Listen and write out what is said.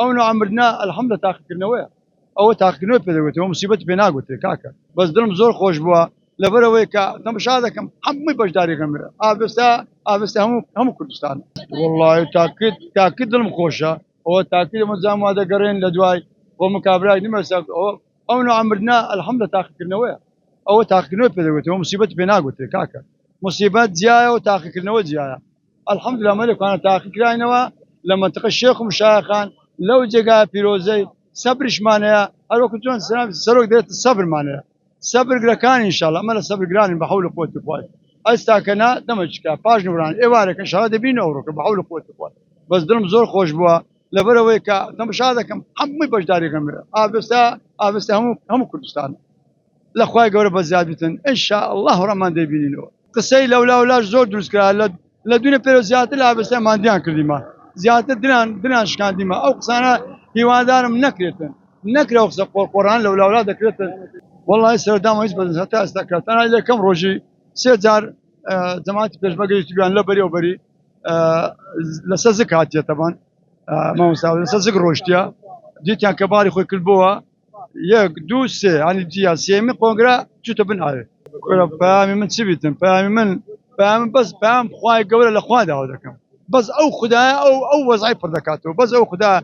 او نعمرنا الحمد لله تاقیکردنەوەیە ئەوە تاقیکردنەوەی پێدەگوتەوە مصیبەتی پێ ناگوترێت کاکە بەس دڵم زۆر خۆش بووە لەبەرەوەی کە تەماشا دەکەم هەمووی بەشداریەکەم برە ئابستا هەموو کوردستان والله تاکید دڵم خۆشە ئەوە تاکید ئەمەجام وا دەگەڕێن لە دوای بۆ مکابرای نمەسە ئەو نعمرنا الحمد لله تاقیکردنەوەیە ئەوە تاقیکردنەوەی پێدەگوتەوە مصیبەتی پێ ناگوترێت کاکە مصیبەت جیایە و تاقیکردنەوە جیایە الحمد لله مەلێکوانە تاقیکراینەوە لە منطقە شێخ و مشایخان لەو جێگای پیرۆزەی سەبرشمانەیە هەروەکو چۆن سەرۆک دێت سەبرمانەیە سەبرگرەکان ئینشاءالله ئەمە لە سەبرگرانین بە حەول و قووەتی خوای ئەستاکەنا دەمەچکە پاش نوران ئێوارێک ئینشاءالله دەبینە ئەوڕۆکە بە حەول و قووەتی خوای بەس دڵم زۆر خۆش بووە لەبەرەوەی کە تەماشا دەکەم هەمووی بەشداریەکەم برە ئابستا هەموو کوردستان لە خوای گەورە بە زیاد بتن ئینشاءالله ڕەمان دەیبینینەوە قسەی لەولاش زۆر دروستکرا لە دوونە پێرە زیاتر لە ئابستا ماندیان کردیمە زیاتر دنان شکاندیمە ئەو قسانە هیوادارم نەکرێتن نەکرێ قسە قۆڕقۆڕان لەولا دەکرێتن والله سەردام هیچ بەدەست هەتا ئێستا کاتانە لەکەم ڕۆژی سێ جار جەماعەتی پێشمەرگەی یوتیوبیان لە بەری و بەری لەسەر زک هاتیە تەبان مامۆستا لەسەر زک ڕۆشتیە دیتیان کە باری خۆی کردبووە یەک دوو سێ هەنی جیا سێمی قۆنگرا چوتە بن ئاوێ پەیامی من چی بیتم پەیامی من بەس پەیام خوای گەورە لە خوا داوا دەکەم بەس ئەو خودایە ئەو وەزعی پڕ دەکاتەوە بەس ئەو خودایە